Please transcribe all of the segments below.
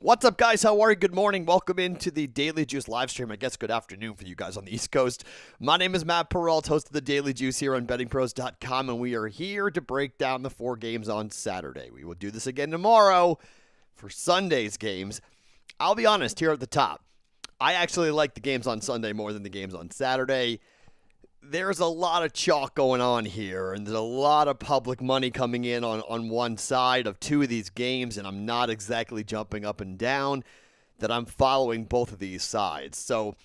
What's up, guys? How are you? Good morning. Welcome into the Daily Juice live stream. I guess good afternoon for you guys on the East Coast. My name is Matt Perrault, host of the Daily Juice here on bettingpros.com, and we are here to break down the 4 games on Saturday. We will do this again tomorrow for Sunday's games. I'll be honest here at the top. I actually like the games on Sunday more than the games on Saturday. There's a lot of chalk going on here, and there's a lot of public money coming in on one side of 2 of these games, and I'm not exactly jumping up and down that I'm following both of these sides. So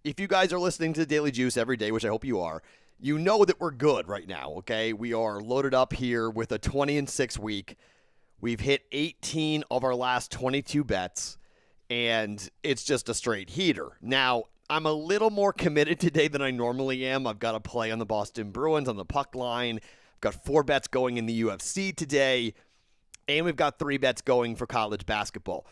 if you guys are listening to the Daily Juice every day, which I hope you are, you know that we're good right now, okay? We are loaded up here with a 20-6 week. We've hit 18 of our last 22 bets, and it's just a straight heater. Now, I'm a little more committed today than I normally am. I've got a play on the Boston Bruins on the puck line. I've got 4 bets going in the UFC today. And we've got 3 bets going for college basketball.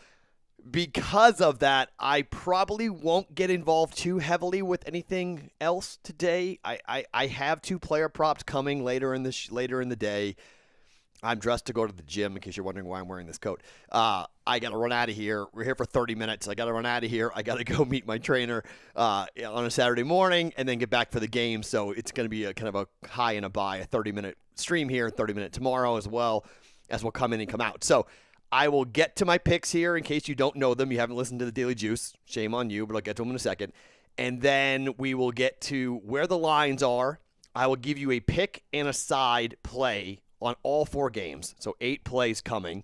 Because of that, I probably won't get involved too heavily with anything else today. I have 2 player props coming later in the day. I'm dressed to go to the gym, in case you're wondering why I'm wearing this coat. I got to run out of here. We're here for 30 minutes. I got to run out of here. I got to go meet my trainer on a Saturday morning and then get back for the game. So it's going to be a kind of a high and a buy, a 30-minute stream here, 30-minute tomorrow as well, as we'll come in and come out. So I will get to my picks here in case you don't know them. You haven't listened to the Daily Juice. Shame on you, but I'll get to them in a second. And then we will get to where the lines are. I will give you a pick and a side play on all 4 games, so 8 plays coming.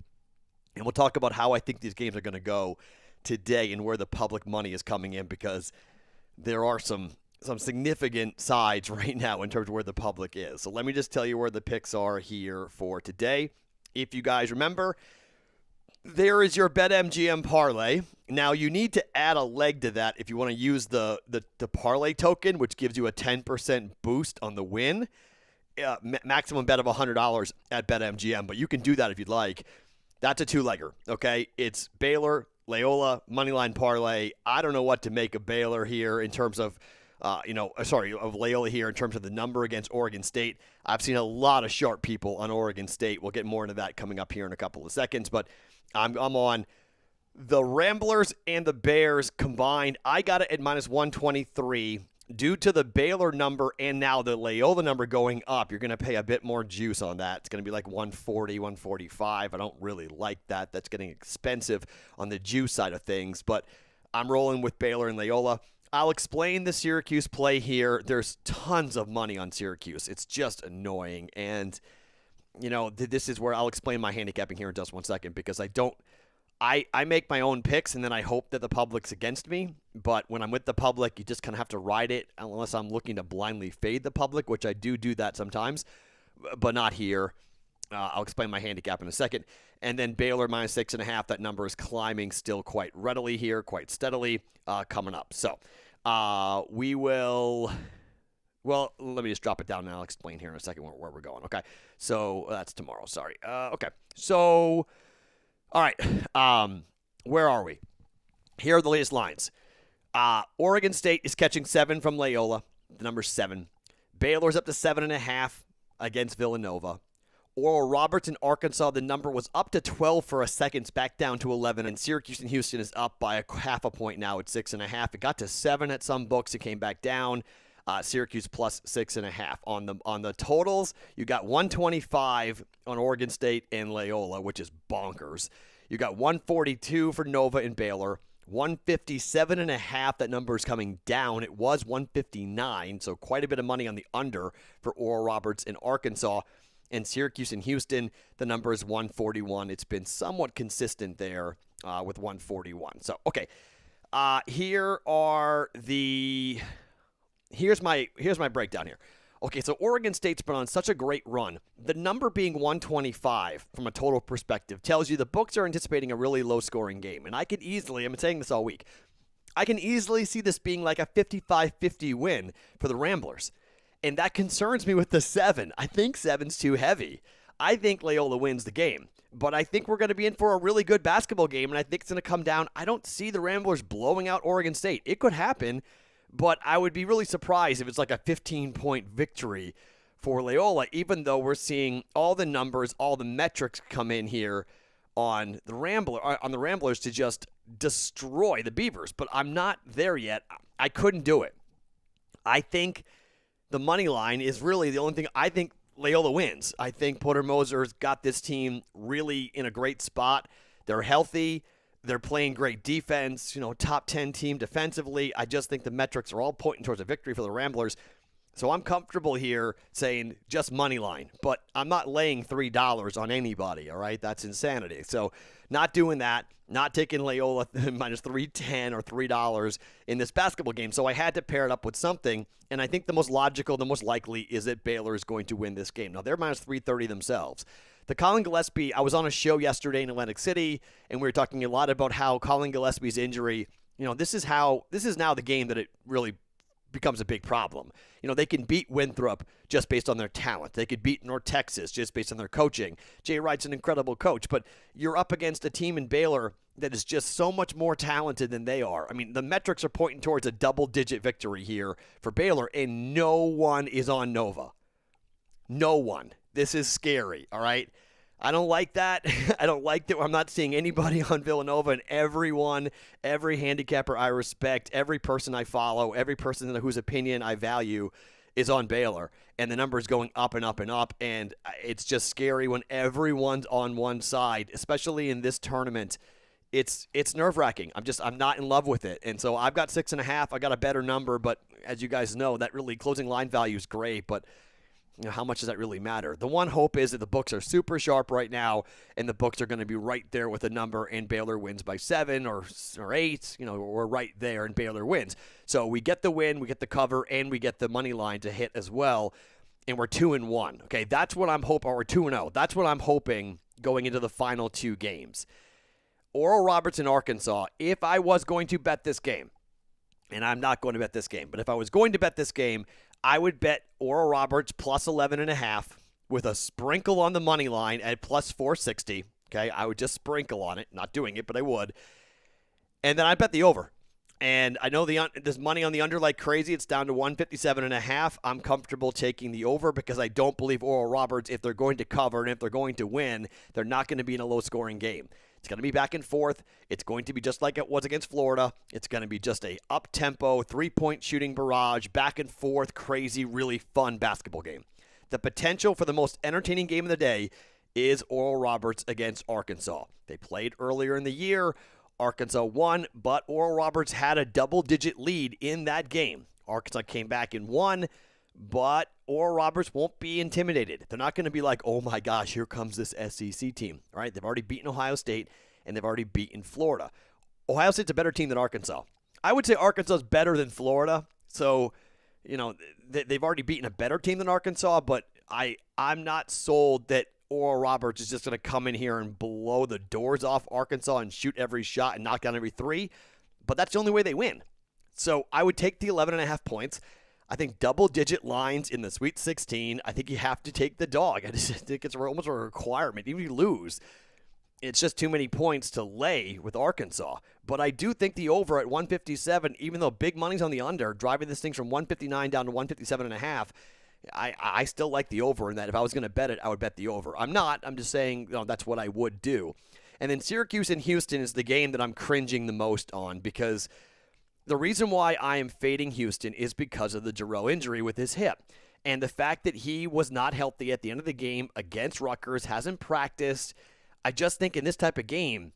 And we'll talk about how I think these games are going to go today and where the public money is coming in, because there are some significant sides right now in terms of where the public is. So let me just tell you where the picks are here for today. If you guys remember, there is your BetMGM parlay. Now, you need to add a leg to that if you want to use the parlay token, which gives you a 10% boost on the win. Maximum bet of $100 at BetMGM, but you can do that if you'd like. That's a 2-legger, okay? It's Baylor, Loyola, moneyline parlay. I don't know what to make of Baylor here in terms of, of Loyola here in terms of the number against Oregon State. I've seen a lot of sharp people on Oregon State. We'll get more into that coming up here in a couple of seconds, but I'm on the Ramblers and the Bears combined. I got it at minus 123. Due to the Baylor number and now the Loyola number going up, you're going to pay a bit more juice on that. It's going to be like 140, 145. I don't really like that. That's getting expensive on the juice side of things, but I'm rolling with Baylor and Loyola. I'll explain the Syracuse play here. There's tons of money on Syracuse. It's just annoying, and this is where I'll explain my handicapping here in just 1 second, because I make my own picks, and then I hope that the public's against me. But when I'm with the public, you just kind of have to ride it, unless I'm looking to blindly fade the public, which I do that sometimes, but not here. I'll explain my handicap in a second. And then Baylor minus 6.5. That number is climbing still quite readily here, quite steadily coming up. So we will... Well, let me just drop it down, and I'll explain here in a second where we're going. Okay, so that's tomorrow. Sorry. Okay, so... All right, where are we? Here are the latest lines. Oregon State is catching 7 from Loyola, the number's 7. Baylor's up to 7.5 against Villanova. Oral Roberts in Arkansas, the number was up to 12 for a second, it's back down to 11. And Syracuse and Houston is up by a half a point now at 6.5. It got to 7 at some books, it came back down. Syracuse plus 6.5. On the totals, you got 125 on Oregon State and Loyola, which is bonkers. You got 142 for Nova and Baylor, 157.5. That number is coming down. It was 159, so quite a bit of money on the under for Oral Roberts in Arkansas. And Syracuse and Houston, the number is 141. It's been somewhat consistent there with 141. So, okay, Here's my breakdown here. Okay, so Oregon State's been on such a great run. The number being 125 from a total perspective tells you the books are anticipating a really low-scoring game. And I could easily, I've been saying this all week, I can easily see this being like a 55-50 win for the Ramblers. And that concerns me with the 7. I think 7's too heavy. I think Loyola wins the game. But I think we're going to be in for a really good basketball game, and I think it's going to come down. I don't see the Ramblers blowing out Oregon State. It could happen, but I would be really surprised if it's like a 15-point victory for Loyola, even though we're seeing all the numbers, all the metrics come in here on the Ramblers to just destroy the Beavers, but I'm not there yet. I couldn't do it. I think the money line is really the only thing. I think Loyola wins. I think Porter Moser's got this team really in a great spot. They're healthy. They're playing great defense, top 10 team defensively. I just think the metrics are all pointing towards a victory for the Ramblers. So I'm comfortable here saying just money line, but I'm not laying $3 on anybody, all right? That's insanity. So not doing that, not taking Loyola minus 310 or $3 in this basketball game. So I had to pair it up with something, and I think the most logical, the most likely is that Baylor is going to win this game. Now, they're minus 330 themselves. The Colin Gillespie, I was on a show yesterday in Atlantic City, and we were talking a lot about how Colin Gillespie's injury, this is now the game that it really becomes a big problem. They can beat Winthrop just based on their talent. They could beat North Texas just based on their coaching. Jay Wright's an incredible coach, but you're up against a team in Baylor that is just so much more talented than they are. I mean, the metrics are pointing towards a double-digit victory here for Baylor, and no one is on Nova. No one. This is scary, all right? I don't like that. I don't like that I'm not seeing anybody on Villanova, and every handicapper I respect, every person I follow, every person whose opinion I value is on Baylor, and the number is going up and up and up, and it's just scary when everyone's on one side, especially in this tournament. It's nerve-wracking. I'm not in love with it, and so I've got 6.5. I got a better number, but as you guys know, that really closing line value is great, but how much does that really matter? The one hope is that the books are super sharp right now, and the books are going to be right there with a number, and Baylor wins by 7 or 8. We're right there, and Baylor wins. So we get the win, we get the cover, and we get the money line to hit as well, and we're 2-1. Okay, that's what I'm hoping. Or we're 2-0. That's what I'm hoping going into the final 2 games. Oral Roberts in Arkansas. If I was going to bet this game, and I'm not going to bet this game, but if I was going to bet this game, I would bet Oral Roberts plus 11.5 with a sprinkle on the money line at plus 460. Okay, I would just sprinkle on it. Not doing it, but I would. And then I'd bet the over. And I know there's money on the under like crazy. It's down to 157.5. I'm comfortable taking the over because I don't believe Oral Roberts, if they're going to cover and if they're going to win, they're not going to be in a low-scoring game. It's going to be back and forth. It's going to be just like it was against Florida. It's going to be just a up-tempo, three-point shooting barrage, back and forth, crazy, really fun basketball game. The potential for the most entertaining game of the day is Oral Roberts against Arkansas. They played earlier in the year. Arkansas won, but Oral Roberts had a double-digit lead in that game. Arkansas came back and won, but Oral Roberts won't be intimidated. They're not going to be like, oh my gosh, here comes this SEC team. All right, they've already beaten Ohio State, and they've already beaten Florida. Ohio State's a better team than Arkansas. I would say Arkansas is better than Florida. So, they've already beaten a better team than Arkansas, but I'm not sold that Oral Roberts is just going to come in here and blow the doors off Arkansas and shoot every shot and knock down every 3. But that's the only way they win. So I would take the 11.5 points. I think double-digit lines in the Sweet 16. I think you have to take the dog. I just think it's almost a requirement. Even if you lose, it's just too many points to lay with Arkansas. But I do think the over at 157, even though big money's on the under, driving this thing from 159 down to 157.5, I still like the over in that. If I was going to bet it, I would bet the over. I'm not. I'm just saying that's what I would do. And then Syracuse and Houston is the game that I'm cringing the most on because the reason why I am fading Houston is because of the Jarrell injury with his hip. And the fact that he was not healthy at the end of the game against Rutgers, hasn't practiced. I just think in this type of game,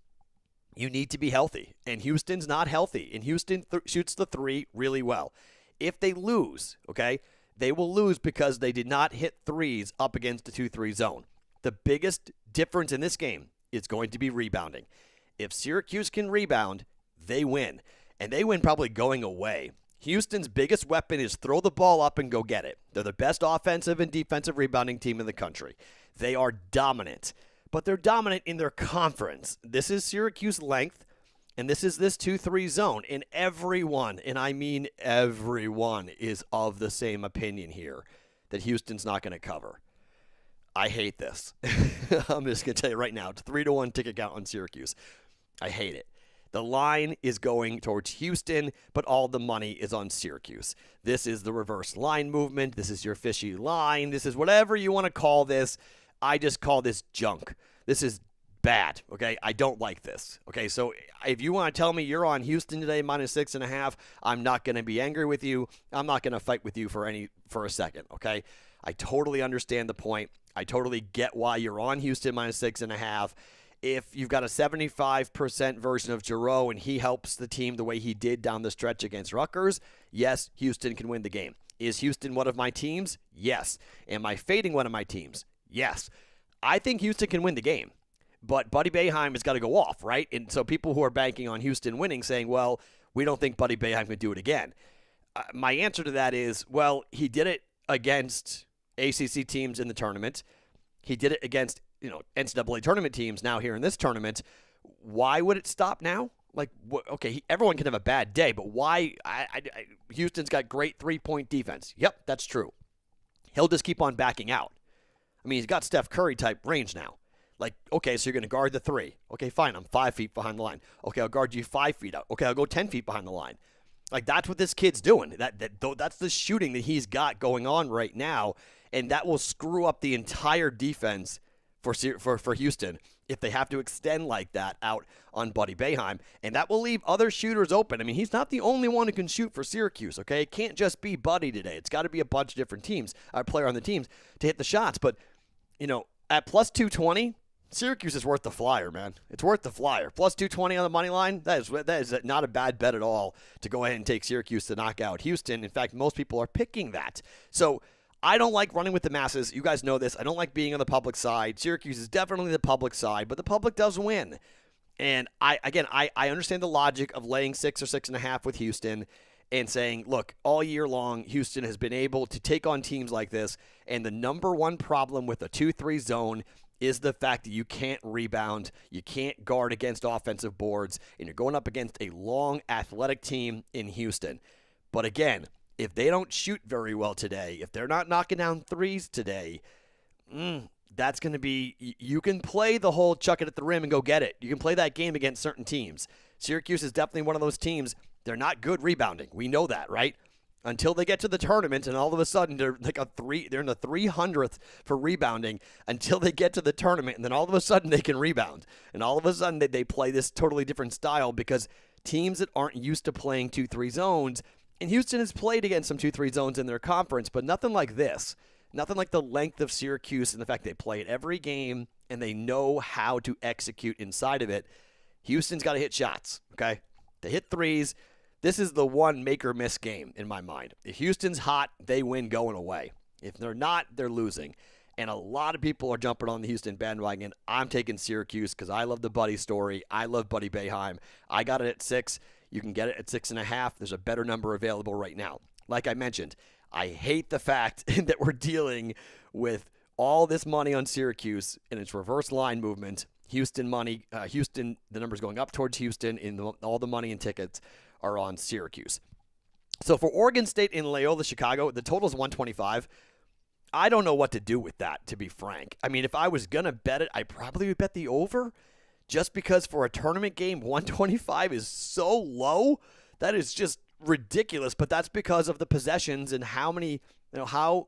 you need to be healthy. And Houston's not healthy. And Houston shoots the 3 really well. If they lose, okay, they will lose because they did not hit 3s up against the 2-3 zone. The biggest difference in this game is going to be rebounding. If Syracuse can rebound, they win. And they win probably going away. Houston's biggest weapon is throw the ball up and go get it. They're the best offensive and defensive rebounding team in the country. They are dominant, but they're dominant in their conference. This is Syracuse length, and this is this 2-3 zone. And everyone, and I mean everyone, is of the same opinion here that Houston's not going to cover. I hate this. I'm just going to tell you right now, it's 3-1 ticket count on Syracuse. I hate it. The line is going towards Houston, but all the money is on Syracuse. This is the reverse line movement. This is your fishy line. This is whatever you want to call this. I just call this junk. This is bad, okay? I don't like this, okay? So if you want to tell me you're on Houston today -6.5, I'm not going to be angry with you. I'm not going to fight with you for a second, okay? I totally understand the point. I totally get why you're on Houston -6.5. If you've got a 75% version of Perrault and he helps the team the way he did down the stretch against Rutgers, yes, Houston can win the game. Is Houston one of my teams? Yes. Am I fading one of my teams? Yes. I think Houston can win the game, but Buddy Boeheim has got to go off, right? And so people who are banking on Houston winning saying, well, we don't think Buddy Boeheim can do it again. My answer to that is, well, he did it against ACC teams in the tournament. He did it against NCAA tournament teams now here in this tournament. Why would it stop now? Like, okay, everyone can have a bad day, but why? Houston's got great three-point defense. Yep, that's true. He'll just keep on backing out. I mean, he's got Steph Curry type range now. Like, okay, so you're going to guard the three. Okay, fine, I'm 5 feet behind the line. Okay, I'll guard you 5 feet out. Okay, I'll go 10 feet behind the line. Like, that's what this kid's doing. That's the shooting that he's got going on right now, and that will screw up the entire defense for Houston if they have to extend like that out on Buddy Boeheim, and that will leave other shooters open. I mean, he's not the only one who can shoot for Syracuse, okay? It can't just be Buddy today. It's got to be a bunch of different teams, player on the teams to hit the shots. But, at plus 220, Syracuse is worth the flyer, man. It's worth the flyer. Plus 220 on the money line, that is not a bad bet at all to go ahead and take Syracuse to knock out Houston. In fact, most people are picking that. So I don't like running with the masses. You guys know this. I don't like being on the public side. Syracuse is definitely the public side, but the public does win. And I understand the logic of laying 6 or 6.5 with Houston and saying, look, all year long, Houston has been able to take on teams like this, and the number one problem with a 2-3 zone is the fact that you can't rebound, you can't guard against offensive boards, and you're going up against a long, athletic team in Houston. But again, if they don't shoot very well today, if they're not knocking down threes today, that's going to be, you can play the whole chuck it at the rim and go get it. You can play that game against certain teams. Syracuse is definitely one of those teams. They're not good rebounding. We know that, right? Until they get to the tournament, and all of a sudden they're in the 300th for rebounding until they get to the tournament, and then all of a sudden they can rebound. And all of a sudden they play this totally different style because teams that aren't used to playing 2-3 zones, and Houston has played against some 2-3 zones in their conference, but nothing like this. Nothing like the length of Syracuse and the fact they play it every game and they know how to execute inside of it. Houston's got to hit shots, okay? They hit threes. This is the one make or miss game in my mind. If Houston's hot, they win going away. If they're not, they're losing. And a lot of people are jumping on the Houston bandwagon. I'm taking Syracuse because I love the Buddy story. I love Buddy Boeheim. I got it at 6. You can get it at 6.5. There's a better number available right now. Like I mentioned, I hate the fact that we're dealing with all this money on Syracuse and its reverse line movement. Houston money, the numbers going up towards Houston, and all the money and tickets are on Syracuse. So for Oregon State and Loyola Chicago, the total is 125. I don't know what to do with that, to be frank. I mean, if I was going to bet it, I probably would bet the over, just because for a tournament game, 125 is so low. That is just ridiculous, but that's because of the possessions and how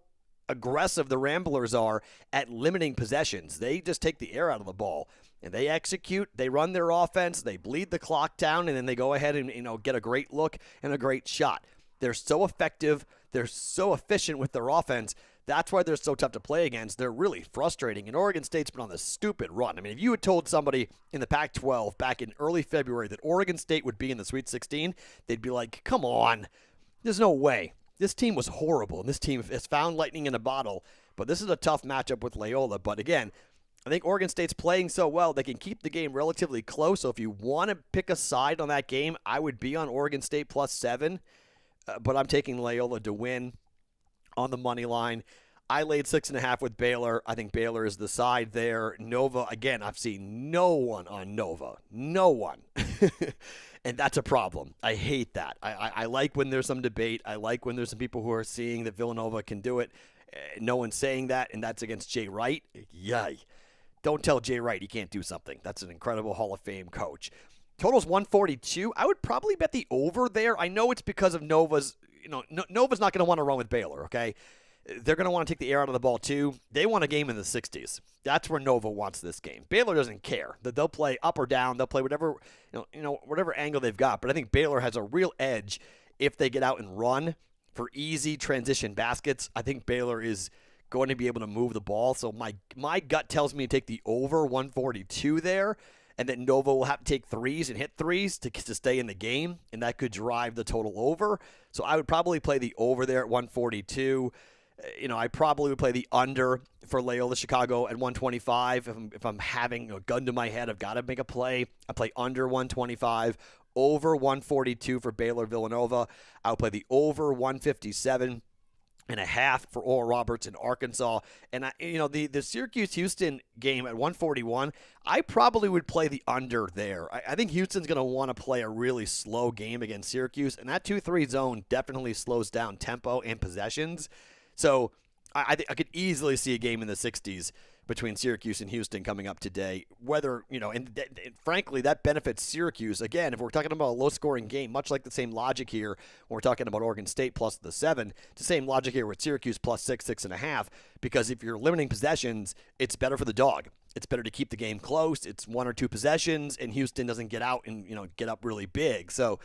aggressive the Ramblers are at limiting possessions. They just take the air out of the ball, and they execute, they run their offense, they bleed the clock down, and then they go ahead and get a great look and a great shot. They're so effective, they're so efficient with their offense. That's why they're so tough to play against. They're really frustrating, and Oregon State's been on this stupid run. I mean, if you had told somebody in the Pac-12 back in early February that Oregon State would be in the Sweet 16, they'd be like, come on, there's no way. This team was horrible, and this team has found lightning in a bottle, but this is a tough matchup with Loyola. But again, I think Oregon State's playing so well, they can keep the game relatively close. So if you want to pick a side on that game, I would be on Oregon State plus 7, but I'm taking Loyola to win on the money line. I laid 6.5 with Baylor. I think Baylor is the side there. Nova, again, I've seen no one on Nova. No one. And that's a problem. I hate that. I like when there's some debate. I like when there's some people who are seeing that Villanova can do it. No one's saying that, and that's against Jay Wright. Yay. Don't tell Jay Wright he can't do something. That's an incredible Hall of Fame coach. Total's 142. I would probably bet the over there. I know it's because of Nova's, Nova's not going to want to run with Baylor, okay? they're going to want to take the air out of the ball too. They want a game in the 60s. That's where Nova wants this game. Baylor doesn't care. They'll play up or down. They'll play whatever whatever angle they've got. But I think Baylor has a real edge if they get out and run for easy transition baskets. I think Baylor is going to be able to move the ball. So my gut tells me to take the over 142 there, and that Nova will have to take threes and hit threes to stay in the game, and that could drive the total over. So I would probably play the over there at 142. I probably would play the under for Loyola Chicago at 125. If I'm having a gun to my head, I've got to make a play. I play under 125, over 142 for Baylor Villanova. I would play the over 157 and a half for Oral Roberts in Arkansas. And the Syracuse-Houston game at 141, I probably would play the under there. I think Houston's going to want to play a really slow game against Syracuse, and that 2-3 zone definitely slows down tempo and possessions. So I could easily see a game in the 60s between Syracuse and Houston coming up today. Whether, and frankly, that benefits Syracuse. Again, if we're talking about a low-scoring game, much like the same logic here when we're talking about Oregon State plus the 7, it's the same logic here with Syracuse plus 6, 6.5, because if you're limiting possessions, it's better for the dog. It's better to keep the game close. It's 1 or 2 possessions, and Houston doesn't get out and, get up really big. So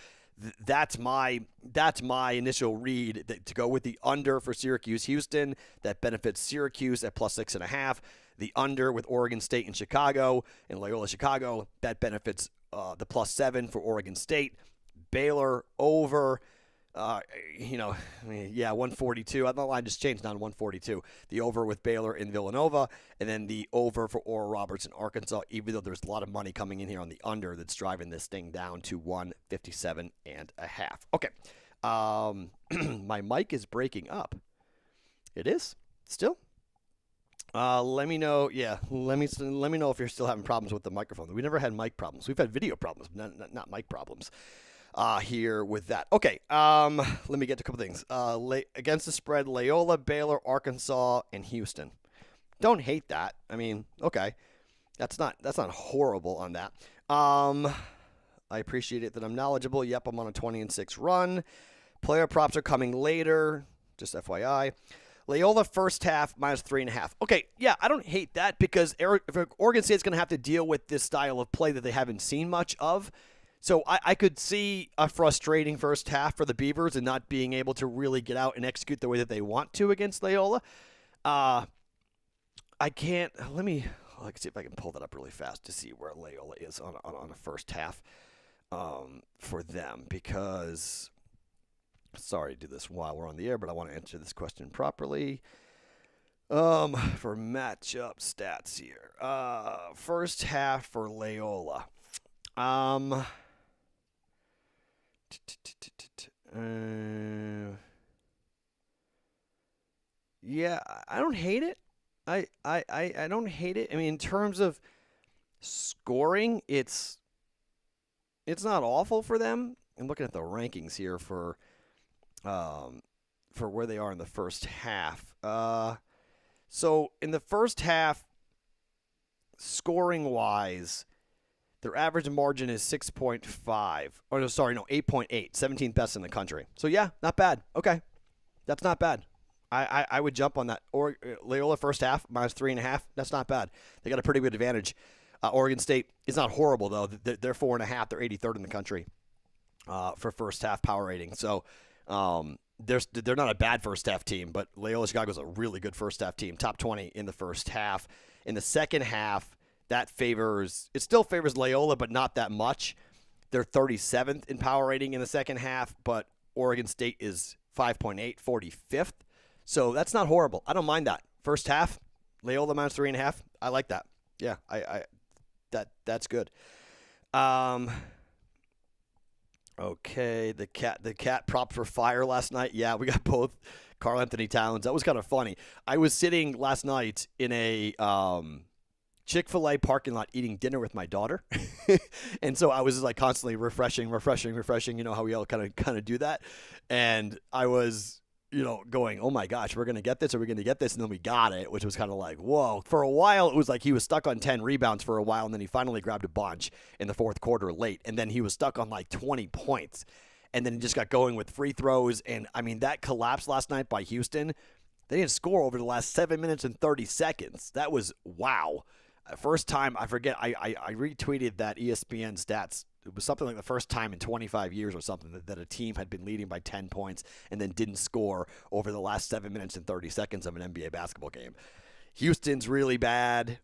that's my initial read, to go with the under for Syracuse-Houston. That benefits Syracuse at plus 6.5. The under with Oregon State and Chicago and Loyola Chicago, that benefits the plus 7 for Oregon State. Baylor over, 142. The line just changed down to 142. The over with Baylor in Villanova, and then the over for Oral Roberts in Arkansas, even though there's a lot of money coming in here on the under that's driving this thing down to 157.5. Okay. My mic is breaking up. It is? Still? Let me know. Yeah, let me know if you're still having problems with the microphone. We never had mic problems. We've had video problems, not mic problems. Here with that. Okay. Let me get to a couple things. Against the spread, Loyola, Baylor, Arkansas, and Houston. Don't hate that. I mean, okay. That's not horrible on that. I appreciate it that I'm knowledgeable. Yep, I'm on a 20-6 run. Player props are coming later. Just FYI. Loyola first half minus 3.5. Okay, yeah, I don't hate that, because Oregon State's going to have to deal with this style of play that they haven't seen much of. So I could see a frustrating first half for the Beavers and not being able to really get out and execute the way that they want to against Loyola. I can't. Let me see if I can pull that up really fast to see where Loyola is on a first half for them, because. Sorry to do this while we're on the air, but I want to answer this question properly. For matchup stats here. First half for Loyola. Yeah, I don't hate it. I don't hate it. I mean, in terms of scoring, it's not awful for them. I'm looking at the rankings here for where they are in the first half. So in the first half, scoring-wise, their average margin is 6.5. Oh, no, sorry, no, 8.8. 17th best in the country. So, yeah, not bad. Okay. That's not bad. I would jump on that. Or Loyola first half, minus 3.5. That's not bad. They got a pretty good advantage. Oregon State is not horrible, though. They're 4.5. They're 83rd in the country for first half power rating. So, they're not a bad first half team, but Loyola Chicago is a really good first half team, top 20 in the first half. In the second half, it still favors Loyola, but not that much. They're 37th in power rating in the second half, but Oregon State is 5.8, 45th. So that's not horrible. I don't mind that. First half, Loyola minus 3.5. I like that. Yeah, that's good. Okay, the cat props were fire last night. Yeah, we got both Karl Anthony Towns. That was kind of funny. I was sitting last night in a Chick-fil-A parking lot eating dinner with my daughter. And so I was just like constantly refreshing. You know how we all kind of do that. And I was, going, oh my gosh, we're going to get this. Are we going to get this? And then we got it, which was kind of like, whoa. For a while, it was like he was stuck on 10 rebounds for a while, and then he finally grabbed a bunch in the fourth quarter late. And then he was stuck on like 20 points. And then he just got going with free throws. And, I mean, that collapse last night by Houston They didn't score over the last 7 minutes and 30 seconds. That was wow. First time, I forget, I retweeted that ESPN stats. It was something like the first time in 25 years or something that a team had been leading by 10 points and then didn't score over the last 7 minutes and 30 seconds of an NBA basketball game. Houston's really bad.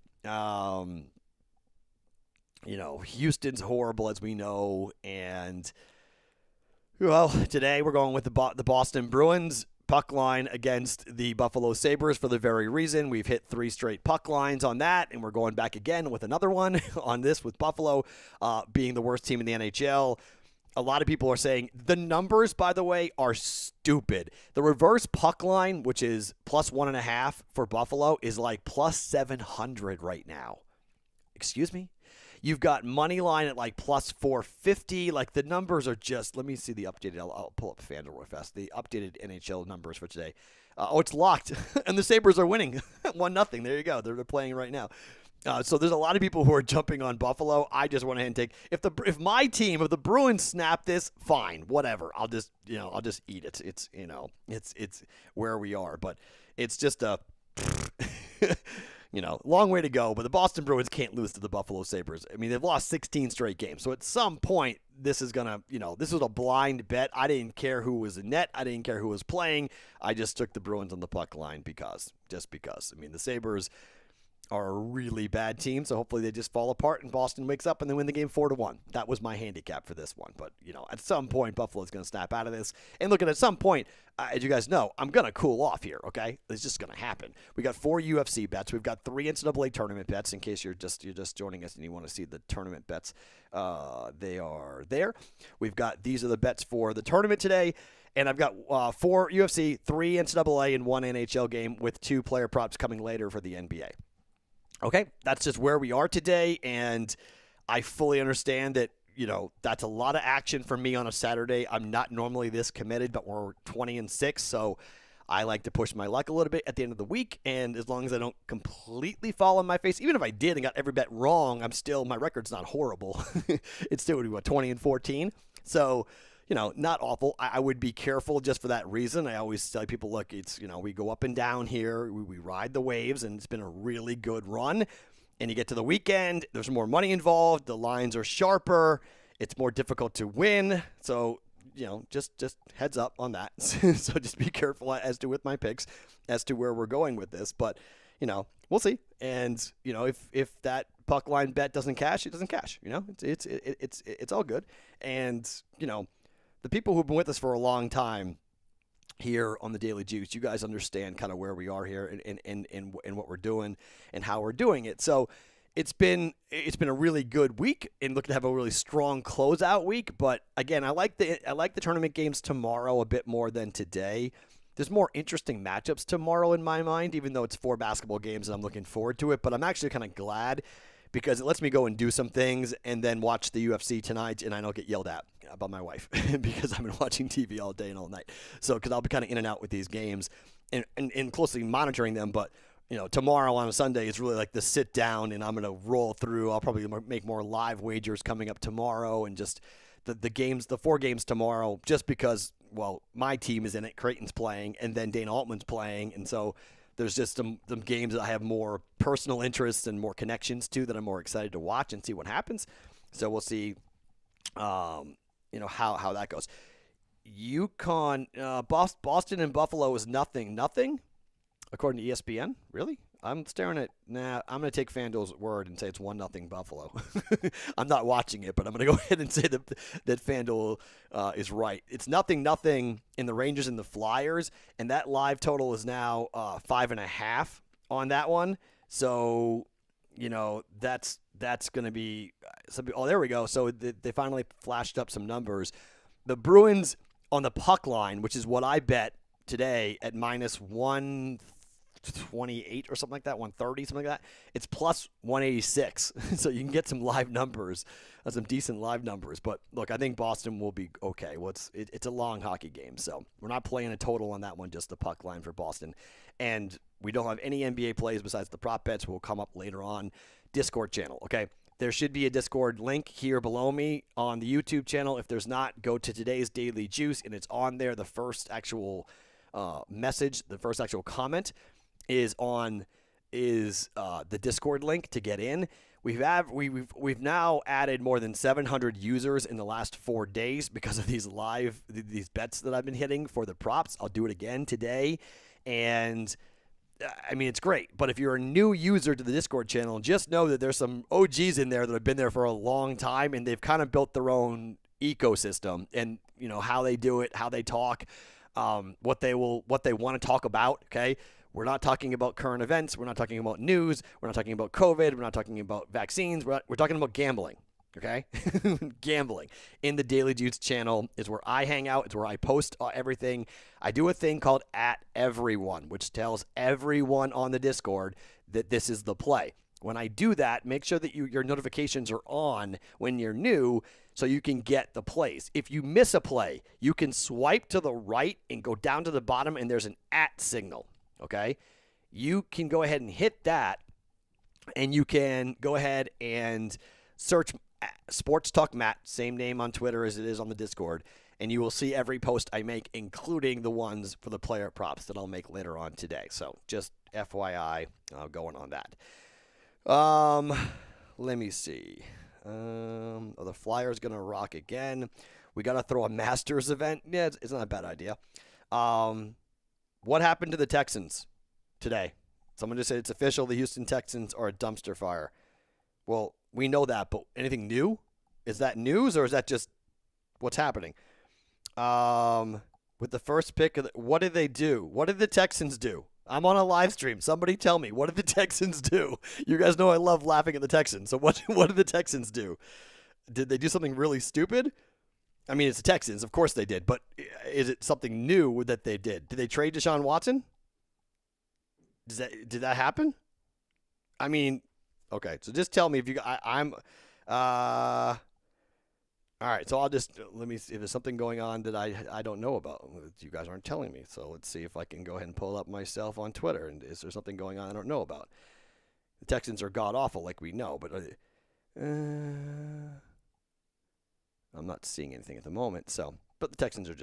Houston's horrible, as we know. And, well, today we're going with the Boston Bruins puck line against the Buffalo Sabres for the very reason we've hit 3 straight puck lines on that, and we're going back again with another one on this with Buffalo being the worst team in the NHL. A lot of people are saying the numbers, by the way, are stupid. The reverse puck line, which is plus 1.5 for Buffalo, is like plus 700 right now. Excuse me? You've got money line at like plus 450. Like the numbers are just, let me see the updated, I'll pull up FanDuel real fast. The updated NHL numbers for today. It's locked. And the Sabres are winning 1-0. There you go. They're playing right now. So there's a lot of people who are jumping on Buffalo. I just went ahead and take, if my team, if the Bruins snap this, fine, whatever. I'll just eat it. It's where we are, but it's just a, long way to go, but the Boston Bruins can't lose to the Buffalo Sabres. I mean, they've lost 16 straight games. So at some point, this is going to, this was a blind bet. I didn't care who was in net. I didn't care who was playing. I just took the Bruins on the puck line because. I mean, the Sabres are a really bad team, so hopefully they just fall apart and Boston wakes up and they win the game 4-1. That was my handicap for this one. But, at some point, Buffalo's going to snap out of this. And look, at some point, as you guys know, I'm going to cool off here, okay? It's just going to happen. We got 4 UFC bets. We've got 3 NCAA tournament bets in case you're just joining us and you want to see the tournament bets. They are there. We've got, these are the bets for the tournament today. And I've got 4 UFC, 3 NCAA, and 1 NHL game with 2 player props coming later for the NBA. Okay, that's just where we are today, and I fully understand that, that's a lot of action for me on a Saturday. I'm not normally this committed, but we're 20-6, so I like to push my luck a little bit at the end of the week, and as long as I don't completely fall on my face, even if I did and got every bet wrong, my record's not horrible. It's still 20-14, so not awful. I would be careful just for that reason. I always tell people, look, it's, we go up and down here. We ride the waves, and it's been a really good run. And you get to the weekend, there's more money involved. The lines are sharper. It's more difficult to win. So, just heads up on that. So just be careful as to with my picks as to where we're going with this. But, we'll see. And, if that puck line bet doesn't cash, it doesn't cash. It's all good. And, the people who've been with us for a long time here on the Daily Juice, you guys understand kind of where we are here and what we're doing and how we're doing it. So it's been a really good week and looking to have a really strong closeout week. But again, I like the tournament games tomorrow a bit more than today. There's more interesting matchups tomorrow in my mind, even though it's 4 basketball games and I'm looking forward to it. But I'm actually kind of glad because it lets me go and do some things and then watch the UFC tonight and I don't get yelled at by my wife because I've been watching TV all day and all night. So, because I'll be kind of in and out with these games and closely monitoring them. But, tomorrow on a Sunday is really like the sit down and I'm going to roll through. I'll probably make more live wagers coming up tomorrow and just the 4 games tomorrow just because, well, my team is in it. Creighton's playing and then Dana Altman's playing. And so there's just some games that I have more personal interests and more connections to that I'm more excited to watch and see what happens. So we'll see, how that goes. UConn, Boston and Buffalo is 0-0, according to ESPN. Really? I'm staring at. Nah, I'm going to take FanDuel's word and say it's 1-0 Buffalo. I'm not watching it, but I'm going to go ahead and say that FanDuel is right. It's 0-0 in the Rangers and the Flyers, and that live total is now 5.5 on that one. So, that's going to be. Oh, there we go. So they finally flashed up some numbers. The Bruins on the puck line, which is what I bet today at minus 128 or something like that, 130, something like that. It's plus 186. So you can get some live numbers, some decent live numbers. But look, I think Boston will be okay. Well, it's a long hockey game, so we're not playing a total on that one, just the puck line for Boston. And we don't have any NBA plays besides the prop bets. Will come up later on Discord channel. Okay. There should be a Discord link here below me on the YouTube channel. If there's not, go to today's Daily Juice, and it's on there. The first actual message, the first actual comment is the Discord link to get in. We've now added more than 700 users in the last 4 days because of these bets that I've been hitting for the props. I'll do it again today, and I mean, it's great. But if you're a new user to the Discord channel, just know that there's some OGs in there that have been there for a long time, and they've kind of built their own ecosystem, and how they do it, how they talk, what they want to talk about. Okay. We're not talking about current events. We're not talking about news. We're not talking about COVID. We're not talking about vaccines. We're talking about gambling, okay? Gambling. In the Daily Juice channel is where I hang out. It's where I post everything. I do a thing called @everyone, which tells everyone on the Discord that this is the play. When I do that, make sure that your notifications are on when you're new so you can get the plays. If you miss a play, you can swipe to the right and go down to the bottom, and there's an @ signal. Okay, you can go ahead and hit that, and you can go ahead and search Sports Talk Matt, same name on Twitter as it is on the Discord, and you will see every post I make, including the ones for the player props that I'll make later on today. So just FYI, going on that. Let me see. The Flyers going to rock again. We got to throw a Masters event. Yeah, it's not a bad idea. What happened to the Texans today? Someone just said it's official. The Houston Texans are a dumpster fire. Well, we know that, but anything new? Is that news, or is that just what's happening? With the first pick, what did they do? What did the Texans do? I'm on a live stream. Somebody tell me, what did the Texans do? You guys know I love laughing at the Texans. So what did the Texans do? Did they do something really stupid? I mean, it's the Texans. Of course they did. But is it something new that they did? Did they trade Deshaun Watson? Did that happen? I mean, okay. So just tell me if you. All right. So I'll just let me see if there's something going on that I don't know about. You guys aren't telling me. So let's see if I can go ahead and pull up myself on Twitter. And is there something going on I don't know about? The Texans are god awful, like we know, but. I'm not seeing anything at the moment. So, but the Texans are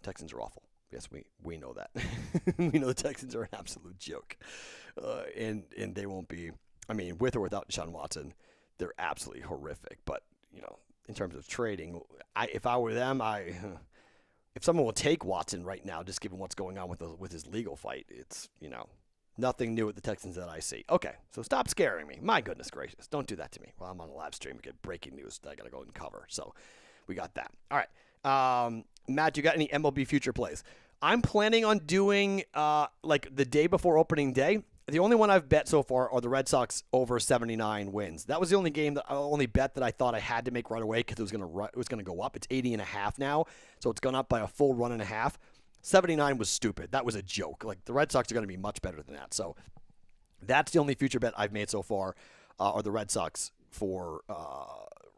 Texans are awful. Yes, we know that. We know the Texans are an absolute joke, and they won't be. I mean, with or without Deshaun Watson, they're absolutely horrific. But in terms of trading, if I were them, if someone will take Watson right now, just given what's going on with his legal fight, it's nothing new with the Texans that I see. Okay, so stop scaring me. My goodness gracious, don't do that to me. While I'm on a live stream, we get breaking news that I got to go and cover. So we got that. All right. Matt, you got any MLB future plays? I'm planning on doing like the day before opening day. The only one I've bet so far are the Red Sox over 79 wins. That was the only bet that I thought I had to make right away because it was gonna go up. It's 80.5 now, so it's gone up by a full run and a half. 79 was stupid. That was a joke. Like, the Red Sox are going to be much better than that. So that's the only future bet I've made so far are the Red Sox for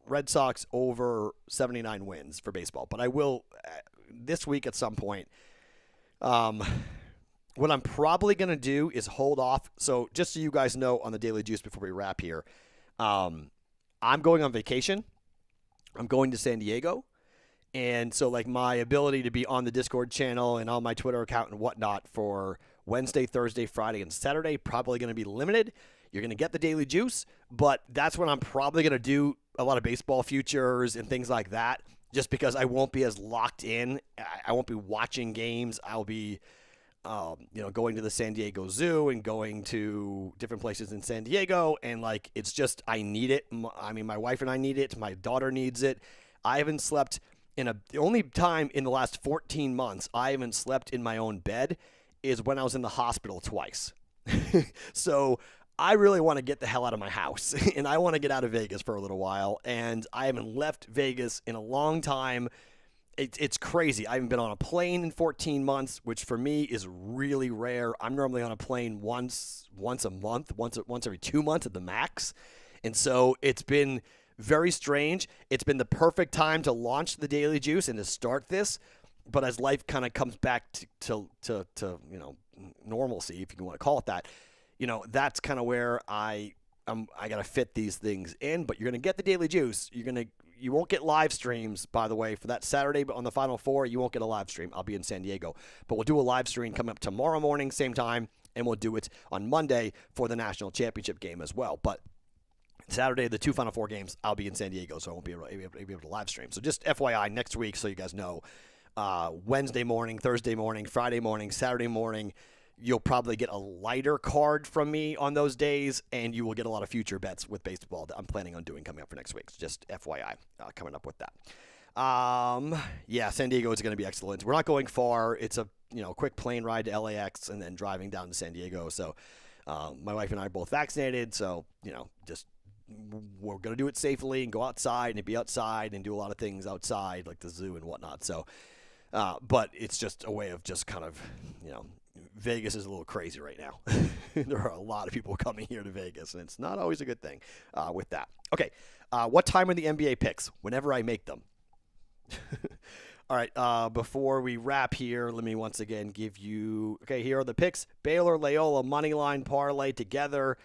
Red Sox over 79 wins for baseball. But I will this week at some point. What I'm probably going to do is hold off. So just so you guys know on the Daily Juice before we wrap here, I'm going on vacation. I'm going to San Diego. And so, like, my ability to be on the Discord channel and on my Twitter account and whatnot for Wednesday, Thursday, Friday, and Saturday probably going to be limited. You're going to get the Daily Juice, but that's when I'm probably going to do a lot of baseball futures and things like that, just because I won't be as locked in. I won't be watching games. I'll be, going to the San Diego Zoo and going to different places in San Diego. And, like, it's just, I need it. I mean, my wife and I need it. My daughter needs it. I haven't slept. The only time in the last 14 months I haven't slept in my own bed is when I was in the hospital twice. So I really want to get the hell out of my house, and I want to get out of Vegas for a little while, and I haven't left Vegas in a long time. It's crazy. I haven't been on a plane in 14 months, which for me is really rare. I'm normally on a plane once a month, once every 2 months at the max, and so it's been very strange. It's been the perfect time to launch the Daily Juice and to start this, but as life kind of comes back to normalcy, if you want to call it that, that's kind of where I got to fit these things in. But you're going to get the Daily Juice. You're going to you won't get live streams, by the way, for that Saturday, but on the Final Four, you won't get a live stream. I'll be in San Diego. But we'll do a live stream coming up tomorrow morning, same time, and we'll do it on Monday for the national championship game as well. But Saturday, the 2 Final Four games, I'll be in San Diego, so I won't be able to live stream. So just FYI, next week, so you guys know, Wednesday morning, Thursday morning, Friday morning, Saturday morning, you'll probably get a lighter card from me on those days, and you will get a lot of future bets with baseball that I'm planning on doing coming up for next week. So just FYI, coming up with that. Yeah, San Diego is going to be excellent. We're not going far. It's a quick plane ride to LAX and then driving down to San Diego. So my wife and I are both vaccinated, so just we're going to do it safely and go outside and be outside and do a lot of things outside like the zoo and whatnot. So, but it's just a way of just kind of Vegas is a little crazy right now. There are a lot of people coming here to Vegas, and it's not always a good thing with that. Okay, what time are the NBA picks? Whenever I make them. All right, before we wrap here, let me once again give you, okay, here are the picks. Baylor, Loyola, moneyline parlay together.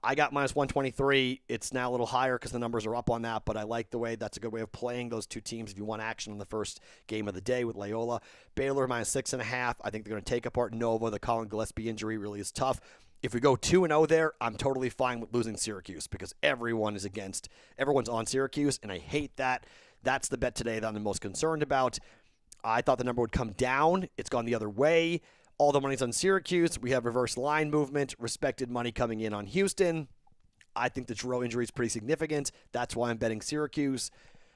I got minus 123. It's now a little higher because the numbers are up on that, but I like the way that's a good way of playing those two teams if you want action on the first game of the day with Loyola. Baylor minus 6.5. I think they're going to take apart Nova. The Colin Gillespie injury really is tough. If we go 2-0 there, I'm totally fine with losing Syracuse because everyone's on Syracuse, and I hate that. That's the bet today that I'm the most concerned about. I thought the number would come down. It's gone the other way. All the money's on Syracuse. We have reverse line movement, respected money coming in on Houston. I think the Perrault injury is pretty significant. That's why I'm betting Syracuse.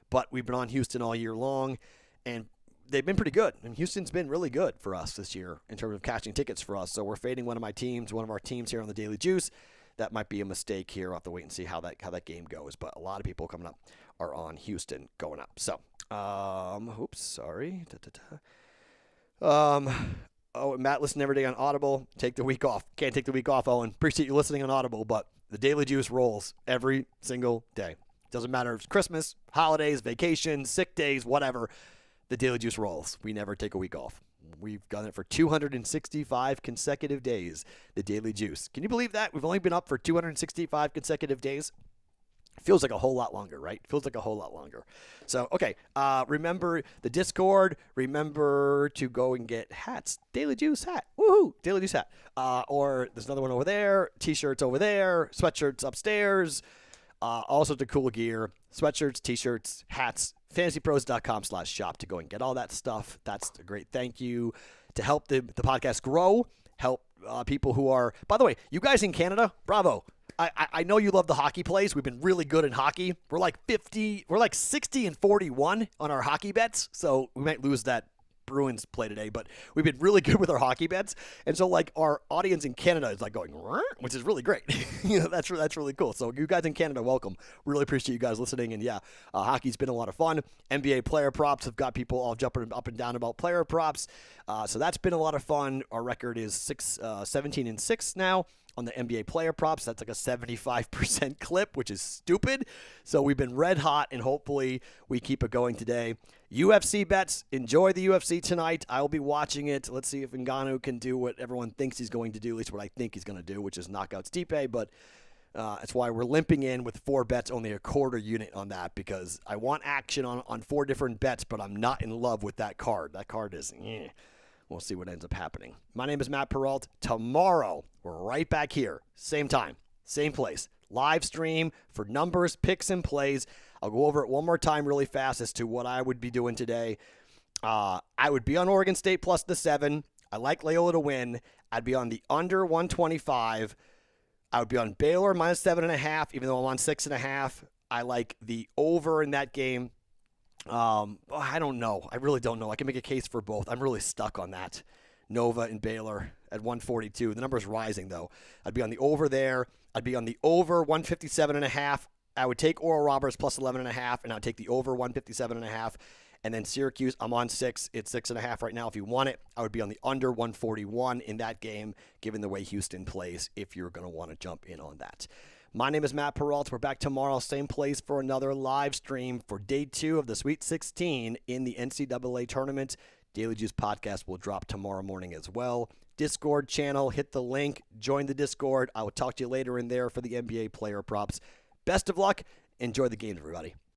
But we've been on Houston all year long, and they've been pretty good. And Houston's been really good for us this year in terms of cashing tickets for us. So we're fading one of our teams here on the Daily Juice. That might be a mistake here. I'll have to wait and see how that game goes. But a lot of people coming up are on Houston going up. So, oops, sorry. Oh, Matt, listen every day on Audible. Take the week off. Can't take the week off, Owen. Appreciate you listening on Audible, but the Daily Juice rolls every single day. Doesn't matter if it's Christmas, holidays, vacations, sick days, whatever. The Daily Juice rolls. We never take a week off. We've done it for 265 consecutive days, the Daily Juice. Can you believe that? We've only been up for 265 consecutive days. Feels like a whole lot longer, right? Feels like a whole lot longer. So, okay, remember the Discord. Remember to go and get hats. Daily Juice hat. Woohoo! Daily Juice hat. Or there's another one over there. T-shirts over there. Sweatshirts upstairs. All sorts of cool gear. Sweatshirts, T-shirts, hats. FantasyPros.com/shop to go and get all that stuff. That's a great thank you to help the podcast grow. Help people who are, by the way, you guys in Canada, bravo. I know you love the hockey plays. We've been really good in hockey. We're like 60-41 on our hockey bets. So we might lose that Bruins play today, but we've been really good with our hockey bets. And so like our audience in Canada is like going, which is really great. That's really cool. So you guys in Canada, welcome. Really appreciate you guys listening. And yeah, hockey's been a lot of fun. NBA player props have got people all jumping up and down about player props. So that's been a lot of fun. Our record is 17-6 now on the NBA player props. That's like a 75% clip, which is stupid. So we've been red hot, and hopefully we keep it going today. UFC bets. Enjoy the UFC tonight. I will be watching it. Let's see if Ngannou can do what everyone thinks he's going to do, at least what I think he's going to do, which is knock out Stipe. But that's why we're limping in with 4 bets, only a quarter unit on that, because I want action on 4 different bets, but I'm not in love with that card. That card is We'll see what ends up happening. My name is Matt Perrault. Tomorrow, we're right back here. Same time, same place. Live stream for numbers, picks, and plays. I'll go over it one more time really fast as to what I would be doing today. I would be on Oregon State plus the 7. I like Loyola to win. I'd be on the under 125. I would be on Baylor minus 7.5, even though I'm on 6.5. I like the over in that game. I don't know. I really don't know. I can make a case for both. I'm really stuck on that. Nova and Baylor at 142. The number's rising, though. I'd be on the over there. I'd be on the over 157.5. I would take Oral Roberts plus 11.5, and I'd take the over 157.5. And then Syracuse, I'm on 6. It's 6.5 right now. If you want it, I would be on the under 141 in that game, given the way Houston plays, if you're going to want to jump in on that. My name is Matt Perrault. We're back tomorrow, same place for another live stream for day 2 of the Sweet 16 in the NCAA Tournament. Daily Juice podcast will drop tomorrow morning as well. Discord channel, hit the link, join the Discord. I will talk to you later in there for the NBA player props. Best of luck. Enjoy the game, everybody.